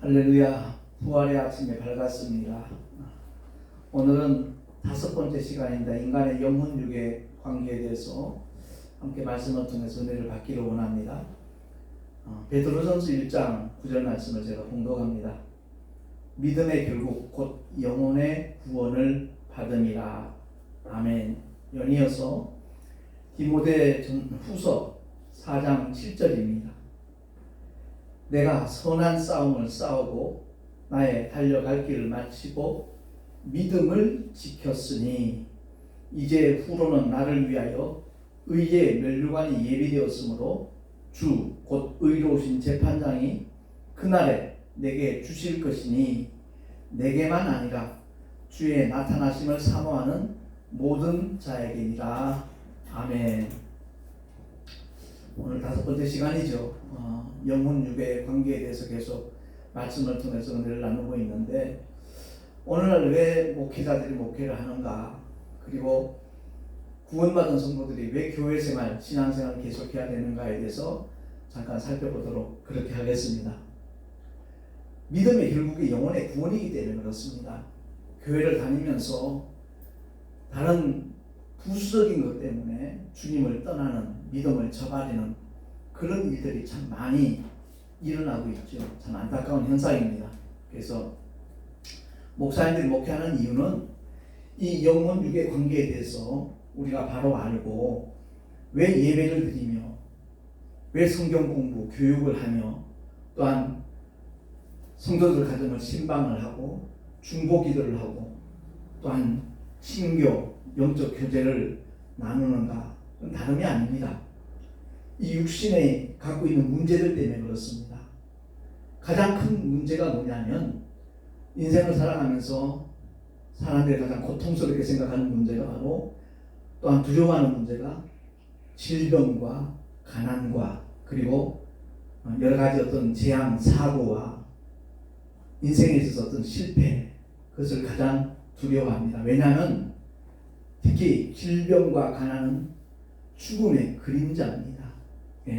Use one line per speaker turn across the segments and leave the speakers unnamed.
할렐루야, 부활의 아침에 밝았습니다. 오늘은 5번째 시간입니다. 인간의 영혼육의 관계에 대해서 함께 말씀을 통해서 은혜를 받기를 원합니다. 베드로전서 1장 9절 말씀을 제가 봉독합니다. 믿음의 결국 곧 영혼의 구원을 받음이라. 아멘. 연이어서 디모데후서 4장 7절입니다. 내가 선한 싸움을 싸우고 나의 달려갈 길을 마치고 믿음을 지켰으니 이제 후로는 나를 위하여 의의 면류관이 예비되었으므로 주 곧 의로우신 재판장이 그날에 내게 주실 것이니 내게만 아니라 주의 나타나심을 사모하는 모든 자에게니라. 아멘. 오늘 5번째 시간이죠. 영혼육의 관계에 대해서 계속 말씀을 통해서 은혜를 나누고 있는데, 오늘날 왜 목회자들이 목회를 하는가, 그리고 구원받은 성도들이 왜 교회 생활, 신앙생활을 계속해야 되는가에 대해서 잠깐 살펴보도록 그렇게 하겠습니다. 믿음이 결국에 영혼의 구원이기 때문에 그렇습니다. 교회를 다니면서 다른 부수적인 것 때문에 주님을 떠나는, 믿음을 저버리는 그런 일들이 참 많이 일어나고 있죠. 참 안타까운 현상입니다. 그래서 목사님들이 목회하는 이유는 이 영혼육의 관계에 대해서 우리가 바로 알고, 왜 예배를 드리며 왜 성경 공부, 교육을 하며, 또한 성도들 가정을 신방을 하고 중보기도를 하고 또한 신교, 영적 교제를 나누는가, 그건 다름이 아닙니다. 이 육신에 갖고 있는 문제들 때문에 그렇습니다. 가장 큰 문제가 뭐냐면, 인생을 살아가면서 사람들이 가장 고통스럽게 생각하는 문제가 바로, 또한 두려워하는 문제가 질병과 가난과, 그리고 여러 가지 어떤 재앙, 사고와 인생에 있어서 어떤 실패, 그것을 가장 두려워합니다. 왜냐하면 특히 질병과 가난은 죽음의 그림자입니다.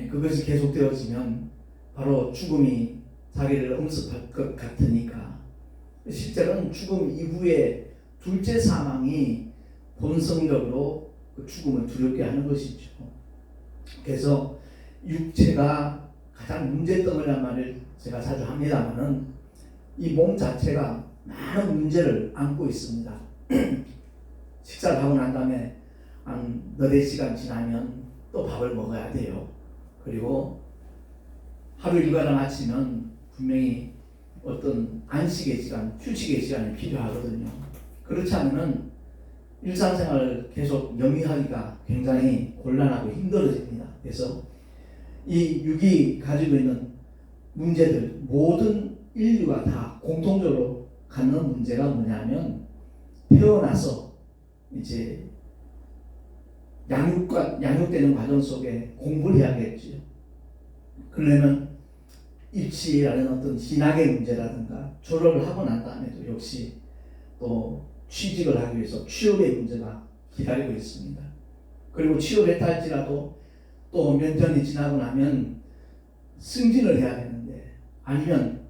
그것이 계속되어지면 바로 죽음이 자기를 엄습할 것 같으니까, 실제로는 죽음 이후에 둘째 사망이 본성적으로 그 죽음을 두렵게 하는 것이죠. 그래서 육체가 가장 문제덩어리란 말을 제가 자주 합니다만은, 이 몸 자체가 많은 문제를 안고 있습니다. 식사를 하고 난 다음에 한 4시간 지나면 또 밥을 먹어야 돼요. 그리고 하루 일과를 마치면 분명히 어떤 안식의 시간, 휴식의 시간이 필요하거든요. 그렇지 않으면 일상생활을 계속 영위하기가 굉장히 곤란하고 힘들어집니다. 그래서 이 육이 가지고 있는 문제들, 모든 인류가 다 공통적으로 갖는 문제가 뭐냐면, 태어나서 이제 양육되는 과정 속에 공부를 해야겠죠. 그러려면 입시라는 어떤 진학의 문제라든가, 졸업을 하고 난 다음에도 역시 또 취직을 하기 위해서 취업의 문제가 기다리고 있습니다. 그리고 취업했다 할지라도 또 몇 년이 지나고 나면 승진을 해야 되는데, 아니면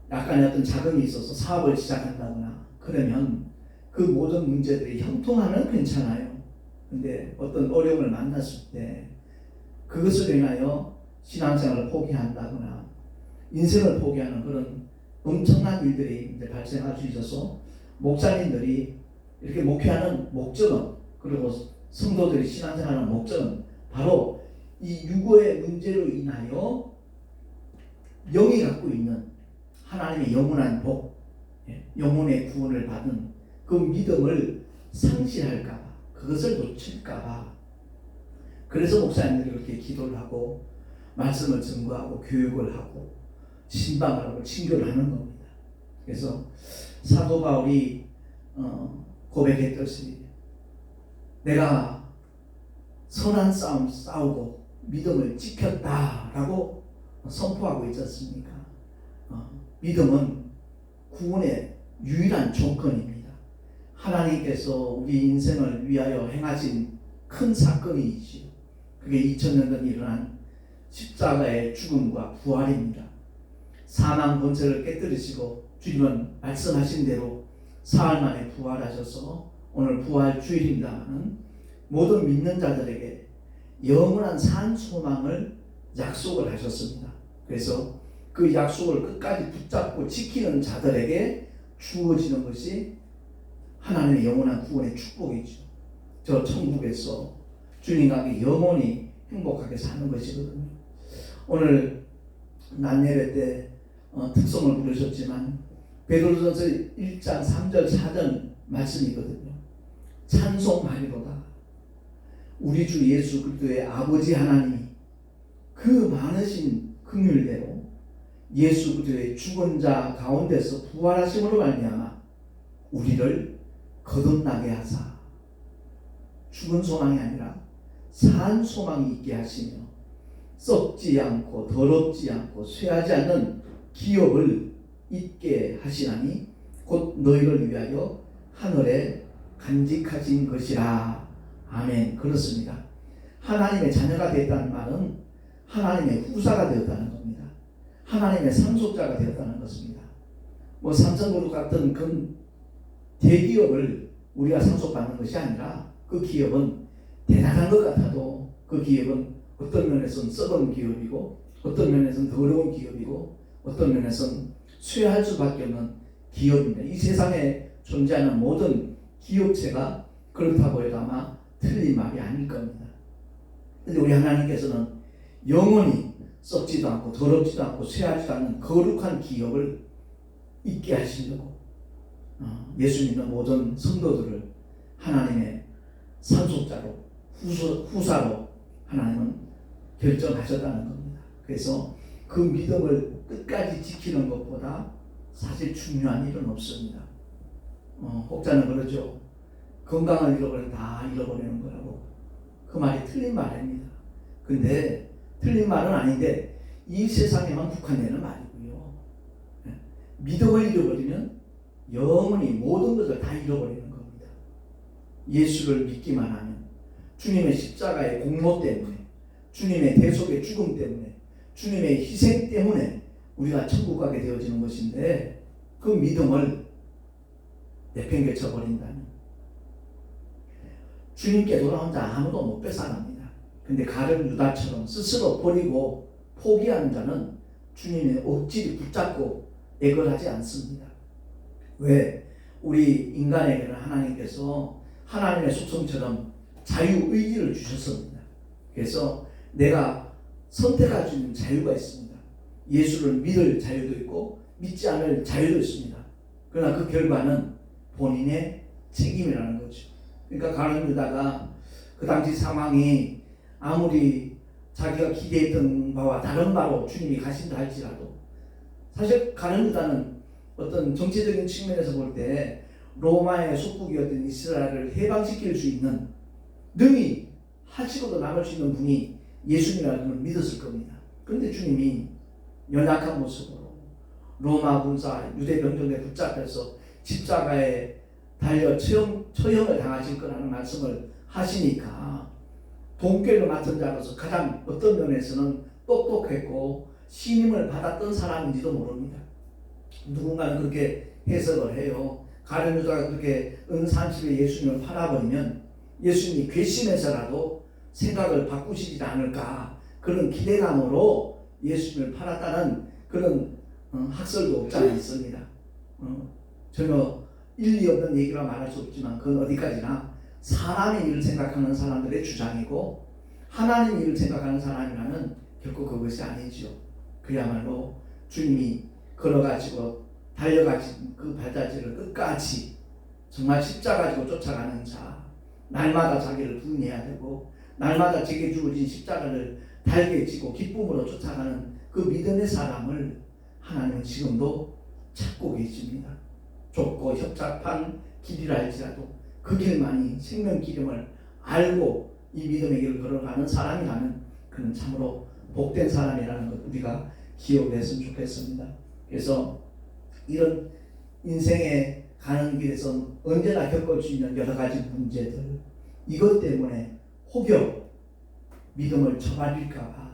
약간의 어떤 자금이 있어서 사업을 시작한다거나 그러면 그 모든 문제들이 형통하면 괜찮아요. 근데 어떤 어려움을 만났을 때 그것을 인하여 신앙생활을 포기한다거나 인생을 포기하는 그런 엄청난 일들이 이제 발생할 수 있어서, 목사님들이 이렇게 목회하는 목적은, 그리고 성도들이 신앙생활하는 목적은 바로 이 육의 문제로 인하여 영이 갖고 있는 하나님의 영원한 복, 영혼의 구원을 받은 그 믿음을 상실할까봐, 그것을 놓칠까봐, 그래서 목사님들이 그렇게 기도를 하고 말씀을 증거하고 교육을 하고 신방을 하고 친교를 하는 겁니다. 그래서 사도 바울이 고백했듯이, 내가 선한 싸움 싸우고 믿음을 지켰다라고 선포하고 있지 않습니까? 믿음은 구원의 유일한 조건입니다. 하나님께서 우리 인생을 위하여 행하신 큰 사건이지요. 그게 2000년 전 일어난 십자가의 죽음과 부활입니다. 사망 권세를 깨뜨리시고 주님은 말씀하신 대로 사흘 만에 부활하셔서 오늘 부활 주일입니다마는 모든 믿는 자들에게 영원한 산 소망을 약속을 하셨습니다. 그래서 그 약속을 끝까지 붙잡고 지키는 자들에게 주어지는 것이 하나님의 영원한 구원의 축복이죠. 저 천국에서 주님과 함께 영원히 행복하게 사는 것이거든요. 오늘 낮예배 때 특성을 부르셨지만 베드로전서 1장 3절 4절 말씀이거든요. 찬송하리로다. 우리 주 예수 그리스도의 아버지 하나님이 그 많으신 긍휼대로 예수 그리스도의 죽은 자 가운데서 부활하심으로 말미암아 우리를 거듭나게 하사 죽은 소망이 아니라 산 소망이 있게 하시며 썩지 않고 더럽지 않고 쇠하지 않는 기업을 있게 하시나니 곧 너희를 위하여 하늘에 간직하신 것이라. 아멘. 그렇습니다. 하나님의 자녀가 되었다는 말은 하나님의 후사가 되었다는 겁니다. 하나님의 상속자가 되었다는 것입니다. 삼성그룹 같은 그 대기업을 우리가 상속받는 것이 아니라 그 기업은 대단한 것 같아도 그 기업은 어떤 면에서는 썩은 기업이고 어떤 면에서는 더러운 기업이고 어떤 면에서는 쇠할 수밖에 없는 기업입니다. 이 세상에 존재하는 모든 기업체가 그렇다고 해도 아마 틀린 말이 아닐 겁니다. 그런데 우리 하나님께서는 영원히 썩지도 않고 더럽지도 않고 쇠하지도 않는 거룩한 기업을 있게 하시려고 예수 믿는 모든 성도들을 하나님의 상속자로 후사로 하나님은 결정하셨다는 겁니다. 그래서 그 믿음을 끝까지 지키는 것보다 사실 중요한 일은 없습니다. 혹자는 그러죠. 건강을 잃어버리면 다 잃어버리는 거라고. 그 말이 틀린 말입니다. 근데 틀린 말은 아닌데 이 세상에만 국한되는 말이고요. 믿음을 잃어버리면 영원히 모든 것을 다 잃어버리는 겁니다. 예수를 믿기만 하면 주님의 십자가의 공로 때문에 주님의 대속의 죽음 때문에 주님의 희생 때문에 우리가 천국 가게 되어지는 것인데 그 믿음을 내팽개쳐 버린다면 주님께 돌아온 자 아무도 못 뺏어갑니다. 근데 가룟 유다처럼 스스로 버리고 포기하는 자는 주님의 억지를 붙잡고 애걸하지 않습니다. 왜? 우리 인간에게는 하나님께서 하나님의 속성처럼 자유의지를 주셨습니다. 그래서 내가 선택할 수 있는 자유가 있습니다. 예수를 믿을 자유도 있고 믿지 않을 자유도 있습니다. 그러나 그 결과는 본인의 책임이라는 거죠. 그러니까 가룟 유다가 그 당시 상황이 아무리 자기가 기대했던 바와 다른 바로 주님이 가신다 할지라도 사실 가룟 유다는 어떤 정치적인 측면에서 볼 때 로마의 속국이었던 이스라엘을 해방시킬 수 있는 능히 하시고도 남을 수 있는 분이 예수님이라는 믿었을 겁니다. 그런데 주님이 연약한 모습으로 로마 군사 유대 병정에 붙잡혀서 십자가에 달려 처형을 당하실 거라는 말씀을 하시니까 동결을 맡은 자로서 가장 어떤 면에서는 똑똑했고 신임을 받았던 사람인지도 모릅니다. 누군가는 그렇게 해석을 해요. 가룟 유다가 그렇게 은산실에 예수님을 팔아버리면 예수님이 괘씸해서라도 생각을 바꾸시지 않을까 그런 기대감으로 예수님을 팔았다는 그런 학설도 없지 않아 있습니다. 전혀 일리 없는 얘기라 말할 수 없지만 그건 어디까지나 사람의 일을 생각하는 사람들의 주장이고 하나님 일을 생각하는 사람이라면 결코 그것이 아니죠. 그야말로 주님이 걸어가지고 달려가신 그 발자취를 끝까지 정말 십자가 지고 쫓아가는 자, 날마다 자기를 부인해야 되고 날마다 제게 주어진 십자가를 달게 지고 기쁨으로 쫓아가는 그 믿음의 사람을 하나님은 지금도 찾고 계십니다. 좁고 협착한 길이라 할지라도 그 길만이 생명길임을 알고 이 믿음의 길을 걸어가는 사람이라면 그는 참으로 복된 사람이라는 것 우리가 기억했으면 좋겠습니다. 그래서 이런 인생에 가는 길에서 언제나 겪을 수 있는 여러 가지 문제들 이것 때문에 혹여 믿음을 저버릴까 봐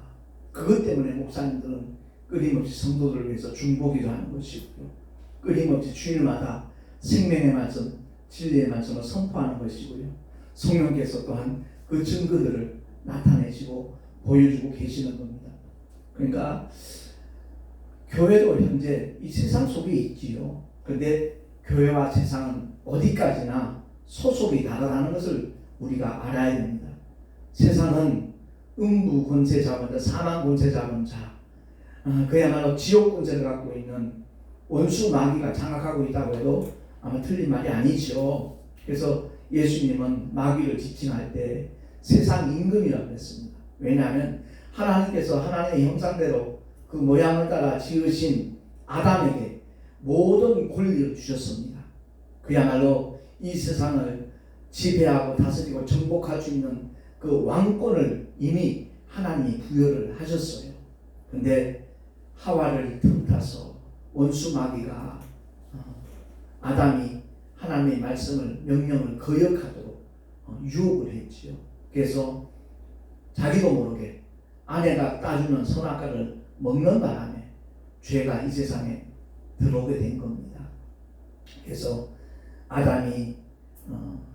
그것 때문에 목사님들은 끊임없이 성도들을 위해서 중보기도 하는 것이고요. 끊임없이 주일마다 생명의 말씀, 진리의 말씀을 선포하는 것이고요. 성령께서 또한 그 증거들을 나타내시고 보여주고 계시는 겁니다. 그러니까 교회도 현재 이 세상 속에 있지요. 그런데 교회와 세상은 어디까지나 소속이 다르다는 것을 우리가 알아야 됩니다. 세상은 음부 권세 잡은 자, 사망 권세 잡은 자, 그야말로 지옥 권세를 갖고 있는 원수 마귀가 장악하고 있다고 해도 아마 틀린 말이 아니죠. 그래서 예수님은 마귀를 지칭할 때 세상 임금이라고 했습니다. 왜냐하면 하나님께서 하나님의 형상대로 그 모양을 따라 지으신 아담에게 모든 권리를 주셨습니다. 그야말로 이 세상을 지배하고 다스리고 정복할 수 있는 그 왕권을 이미 하나님이 부여를 하셨어요. 그런데 하와를 틈타서 원수 마귀가 아담이 하나님의 말씀을 명령을 거역하도록 유혹을 했지요. 그래서 자기도 모르게 아내가 따주는 선악과를 먹는 바람에 죄가 이 세상에 들어오게 된 겁니다. 그래서 아담이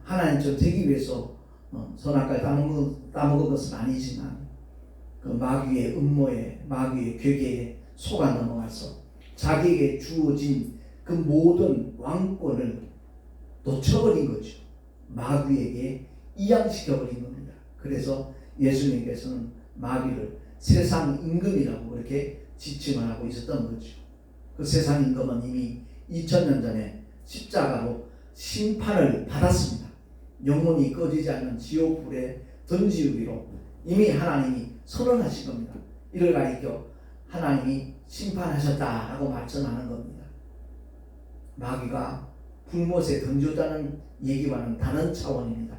하나님처럼 되기 위해서 선악과를 따먹은 것은 아니지만 그 마귀의 음모에 마귀의 괴계에 속아 넘어가서 자기에게 주어진 그 모든 왕권을 놓쳐버린 거죠. 마귀에게 이양시켜버린 겁니다. 그래서 예수님께서는 마귀를 세상 임금이라고 그렇게 지칭을 하고 있었던 거죠. 그 세상 임금은 이미 2000년 전에 십자가로 심판을 받았습니다. 영혼이 꺼지지 않는 지옥불에 던지우기로 이미 하나님이 선언하신 겁니다. 이를 가리켜 하나님이 심판하셨다라고 말씀하는 겁니다. 마귀가 불못에 던졌다는 얘기와는 다른 차원입니다.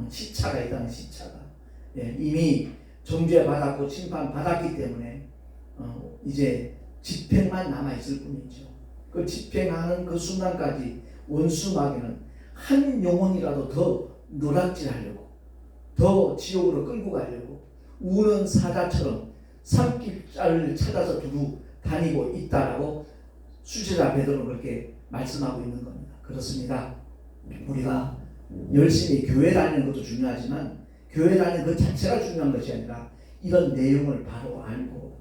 시차가 있다는 시차가. 이미 정죄받았고 심판받았기 때문에 이제 집행만 남아있을 뿐이죠. 그 집행하는 그 순간까지 원수 마귀는 한 영혼이라도 더 노략질하려고, 더 지옥으로 끌고 가려고 우는 사자처럼 산길자를 찾아서 두루 다니고 있다라고 수제자 베드로는 그렇게 말씀하고 있는 겁니다. 그렇습니다. 우리가 열심히 교회 다니는 것도 중요하지만 교회 다니는 그 자체가 중요한 것이 아니라 이런 내용을 바로 알고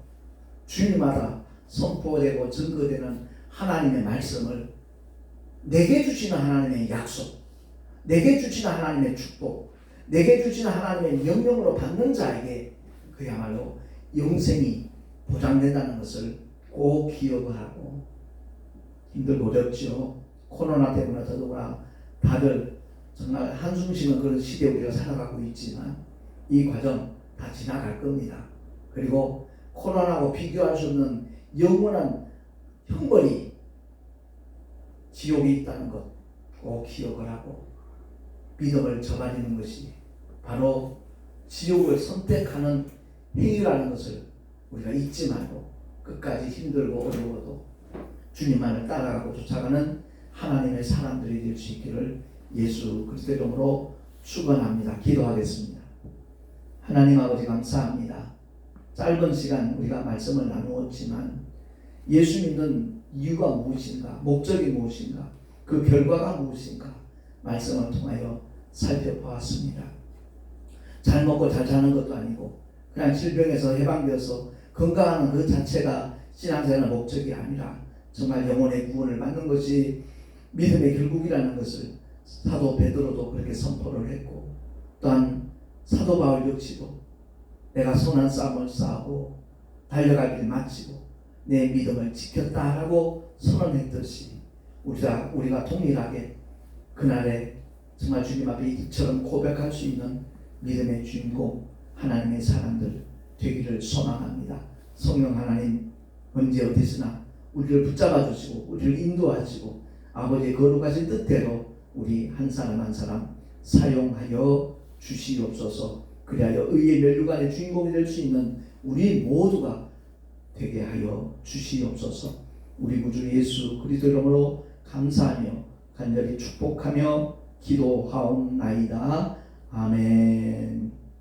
주일마다 선포되고 증거되는 하나님의 말씀을 내게 주시는 하나님의 약속, 내게 주시는 하나님의 축복, 내게 주시는 하나님의 명령으로 받는 자에게 그야말로 영생이 보장된다는 것을 꼭 기억을 하고, 힘들고 어렵죠. 코로나 때문에 더더구나 다들 정말 한숨 쉬는 그런 시대에 우리가 살아가고 있지만 이 과정 다 지나갈 겁니다. 그리고 코로나하고 비교할 수 없는 영원한 형벌이 지옥이 있다는 것 꼭 기억을 하고 믿음을 저버리는 것이 바로 지옥을 선택하는 행위라는 것을 우리가 잊지 말고 끝까지 힘들고 어려워도 주님만을 따라가고 쫓아가는 하나님의 사람들이 될 수 있기를 예수 그리스도의 이름으로 축원합니다. 기도하겠습니다. 하나님 아버지 감사합니다. 짧은 시간 우리가 말씀을 나누었지만 예수 믿는 이유가 무엇인가, 목적이 무엇인가, 그 결과가 무엇인가 말씀을 통하여 살펴보았습니다. 잘 먹고 잘 자는 것도 아니고 그냥 질병에서 해방되어서 건강하는 그 자체가 신앙생활의 목적이 아니라 정말 영혼의 구원을 받는 것이 믿음의 결국이라는 것을 사도 베드로도 그렇게 선포를 했고, 또한 사도 바울 역시도 내가 선한 싸움을 싸우고 달려갈 길 마치고 내 믿음을 지켰다라고 선언했듯이 우리가 동일하게 그날에 정말 주님 앞에 이처럼 고백할 수 있는 믿음의 주인공 하나님의 사람들 되기를 소망합니다. 성령 하나님 언제 어디서나 우리를 붙잡아 주시고 우리를 인도하시고 아버지의 거룩하신 뜻대로 우리 한 사람 한 사람 사용하여 주시옵소서. 그리하여 의의 멸류관의 주인공이 될 수 있는 우리 모두가 되게 하여 주시옵소서. 우리 구주 예수 그리스도 이름으로 감사하며 간절히 축복하며 기도하옵나이다. 아멘.